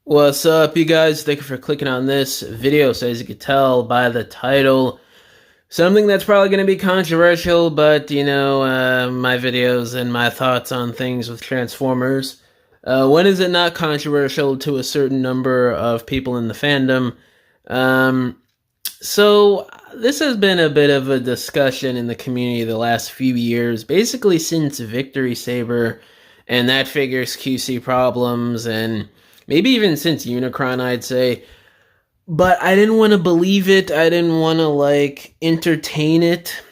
What's up, you guys? Thank you for clicking on this video. So as you can tell by the title, something that's probably going to be controversial, but my videos and my thoughts on things with Transformers. When is it not controversial to a certain number of people in the fandom? So this has been a bit of a discussion in the community the last few years, basically since Victory Saber and that figure's QC problems, and maybe even since Unicron, I'd say. But I didn't want to believe it. I didn't want to entertain it.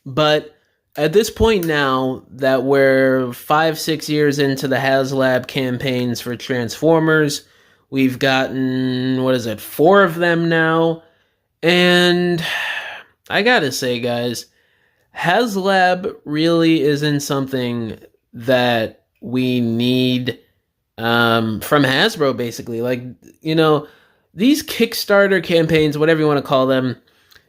But at this point now that we're 5-6 years into the Haslab campaigns for Transformers, we've gotten, what is it, 4 of them now. And I gotta say, guys, Haslab really isn't something that we need from Hasbro, basically. These Kickstarter campaigns, whatever you want to call them,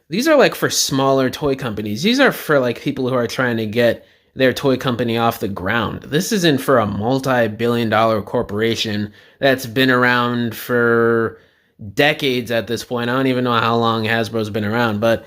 these are for smaller toy companies. These are for people who are trying to get their toy company off the ground. This isn't for a multi-billion-dollar corporation that's been around for decades at this point. I don't even know how long Hasbro's been around, but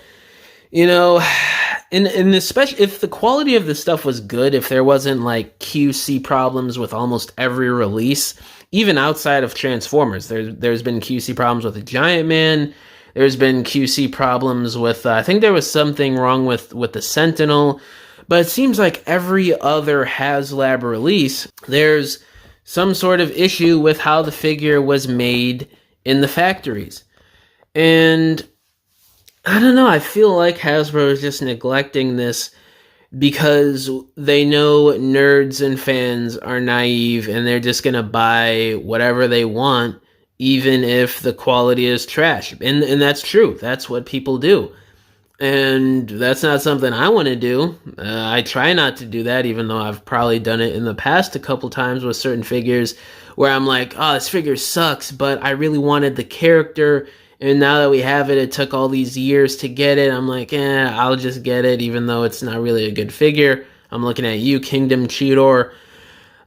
and especially if the quality of the stuff was good, if there wasn't QC problems with almost every release, even outside of Transformers, there's been QC problems with the Giant Man. There's been QC problems with I think there was something wrong with the Sentinel, but it seems like every other Haslab release, there's some sort of issue with how the figure was made in the factories. And I don't know, I feel like Hasbro is just neglecting this because they know nerds and fans are naive and they're just going to buy whatever they want, even if the quality is trash. And that's true. That's what people do. And that's not something I want to do. I try not to do that, even though I've probably done it in the past a couple times with certain figures where I'm like, oh, this figure sucks, but I really wanted the character. And now that we have it, it took all these years to get it. I'm like, I'll just get it, even though it's not really a good figure. I'm looking at you, Kingdom Cheetor.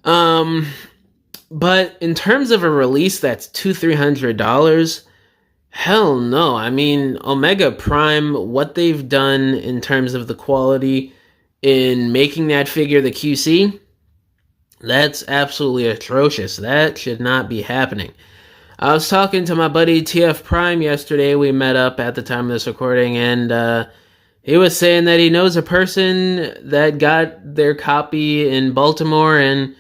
But in terms of a release that's $200-300, hell no. I mean, Omega Prime, what they've done in terms of the quality in making that figure the QC, that's absolutely atrocious. That should not be happening. I was talking to my buddy TF Prime yesterday. We met up at the time of this recording, and he was saying that he knows a person that got their copy in Baltimore, and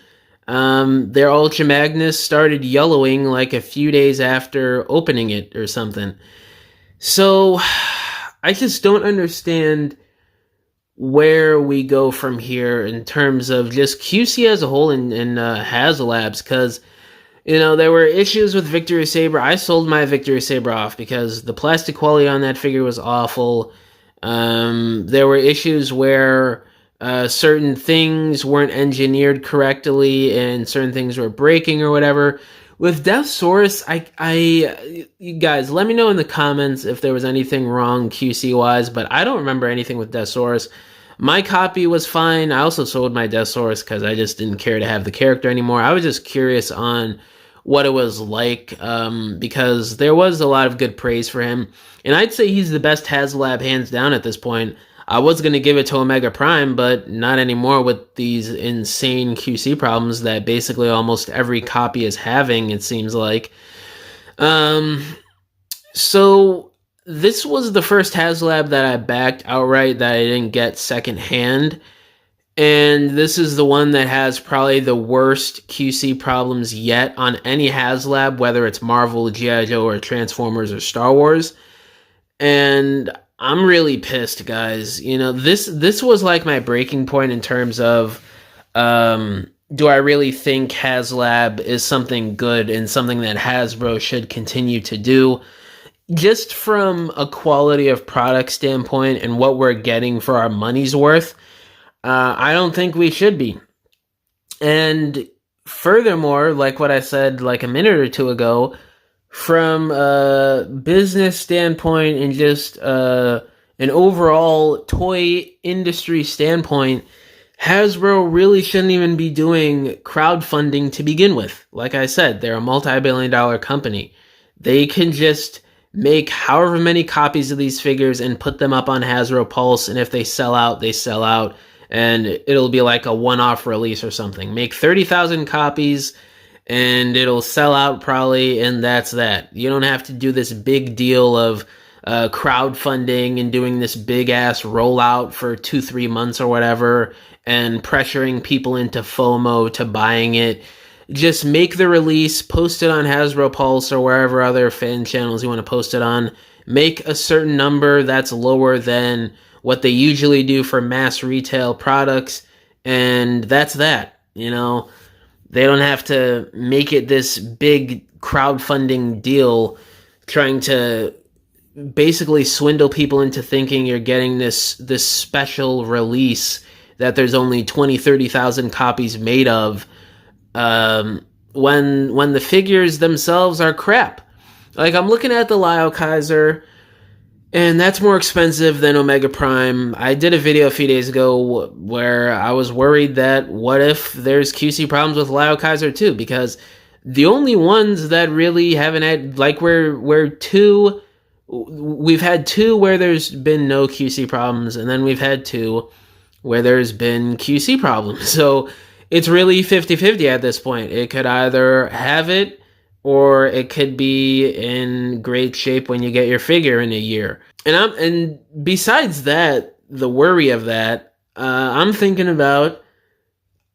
their Ultra Magnus started yellowing a few days after opening it or something. So I just don't understand where we go from here in terms of just QC as a whole in Haslabs, because there were issues with Victory Saber. I sold my Victory Saber off because the plastic quality on that figure was awful. There were issues where certain things weren't engineered correctly and certain things were breaking or whatever. With Deathsaurus, you guys, let me know in the comments if there was anything wrong QC-wise, but I don't remember anything with Deathsaurus. My copy was fine. I also sold my Deathsaurus because I just didn't care to have the character anymore. I was just curious on what it was like, because there was a lot of good praise for him. And I'd say he's the best Haslab hands down at this point. I was going to give it to Omega Prime, but not anymore with these insane QC problems that basically almost every copy is having, it seems like. So this was the first Haslab that I backed outright that I didn't get secondhand. And this is the one that has probably the worst QC problems yet on any Haslab, whether it's Marvel, G.I. Joe, or Transformers, or Star Wars. And I'm really pissed, guys. This was my breaking point in terms of, do I really think Haslab is something good and something that Hasbro should continue to do? Just from a quality of product standpoint and what we're getting for our money's worth, I don't think we should be. And furthermore, like what I said a minute or two ago, from a business standpoint and just an overall toy industry standpoint, Hasbro really shouldn't even be doing crowdfunding to begin with. Like I said, they're a multi-billion-dollar company. They can just make however many copies of these figures and put them up on Hasbro Pulse, and if they sell out, they sell out, and it'll be like a one-off release or something. Make 30,000 copies, and it'll sell out probably, and that's that. You don't have to do this big deal of crowdfunding and doing this big ass rollout for 2-3 months or whatever and pressuring people into FOMO to buying it. Just make the release, post it on Hasbro Pulse or wherever other fan channels you want to post it on. Make a certain number that's lower than what they usually do for mass retail products, and that's that. You know, they don't have to make it this big crowdfunding deal trying to basically swindle people into thinking you're getting this special release that there's only 20-30,000 copies made of, when the figures themselves are crap. Like, I'm looking at the Lyle Kaiser, and that's more expensive than Omega Prime. I did a video a few days ago where I was worried that what if there's QC problems with Lyle Kaiser too, because the only ones that really haven't had, like, we've had two where there's been no QC problems, and then we've had two where there's been QC problems. So it's really 50-50 at this point. It could either have it, or it could be in great shape when you get your figure in a year. And besides that, the worry of that, I'm thinking about,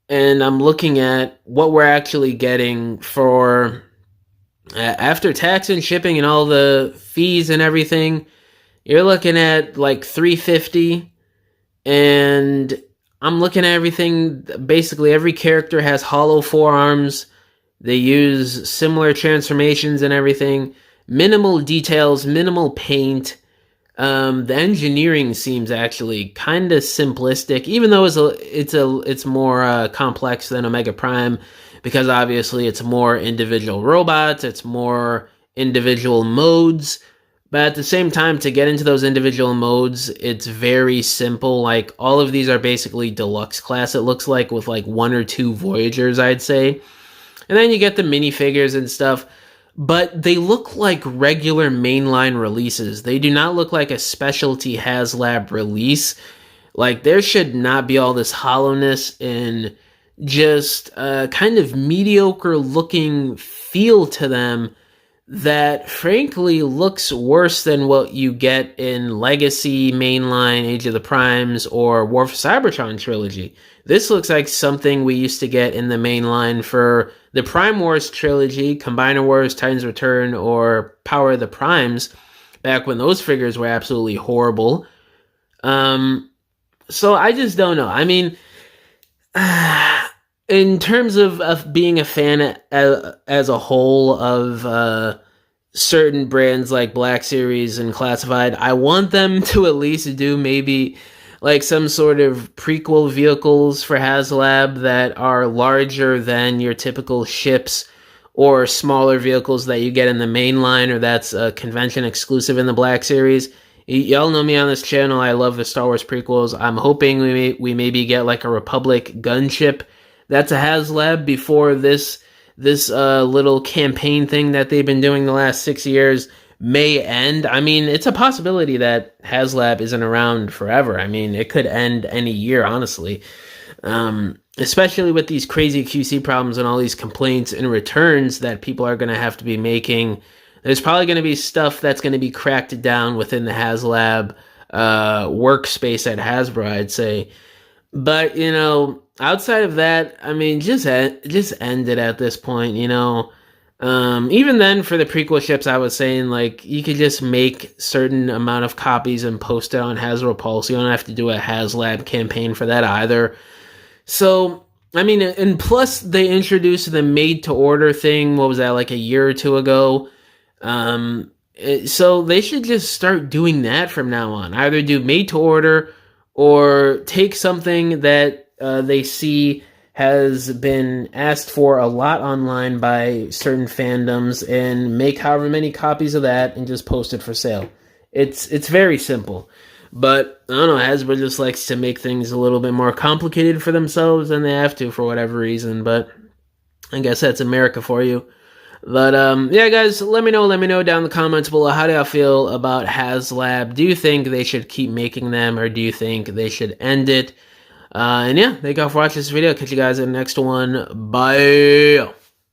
and I'm looking at what we're actually getting for after tax and shipping and all the fees and everything. You're looking at like $350, and I'm looking at everything. Basically, every character has hollow forearms. They use similar transformations and everything. Minimal details, minimal paint. The engineering seems actually kind of simplistic, even though it's more complex than Omega Prime, because obviously it's more individual robots, it's more individual modes. But at the same time, to get into those individual modes, it's very simple. Like, all of these are basically deluxe class, it looks like, with like 1 or 2 Voyagers, I'd say. And then you get the minifigures and stuff, but they look like regular mainline releases. They do not look like a specialty Haslab release. Like, there should not be all this hollowness and just kind of mediocre looking feel to them that frankly looks worse than what you get in Legacy, Mainline, Age of the Primes, or War for Cybertron trilogy. This looks like something we used to get in the mainline for the Prime Wars trilogy, Combiner Wars, Titans Return, or Power of the Primes, back when those figures were absolutely horrible. So I just don't know. I mean, in terms of being a fan as a whole of certain brands like Black Series and Classified, I want them to at least do maybe like some sort of prequel vehicles for Haslab that are larger than your typical ships, or smaller vehicles that you get in the main line, or that's a convention exclusive in the Black Series. Y'all know me on this channel. I love the Star Wars prequels. I'm hoping we maybe get like a Republic gunship that's a Haslab before this little campaign thing that they've been doing the last 6 years may end. I mean, it's a possibility that Haslab isn't around forever. I mean, it could end any year, honestly. Especially with these crazy QC problems and all these complaints and returns that people are going to have to be making. There's probably going to be stuff that's going to be cracked down within the Haslab workspace at Hasbro, I'd say. But, you know, outside of that, I mean, just end it at this point, you know. Even then, for the prequel ships, I was saying, like, you could just make certain amount of copies and post it on Hasbro Pulse. You don't have to do a Haslab campaign for that either. So, I mean, and plus they introduced the made-to-order thing, what was that, like a year or two ago? So they should just start doing that from now on. Either do made-to-order, or take something that they see has been asked for a lot online by certain fandoms and make however many copies of that and just post it for sale. It's very simple. But I don't know, Hasbro just likes to make things a little bit more complicated for themselves than they have to for whatever reason. But I guess that's America for you. But yeah, guys, let me know down in the comments below. How do y'all feel about Haslab? Do you think they should keep making them, or do you think they should end it? And yeah, thank y'all for watching this video. Catch you guys in the next one. Bye.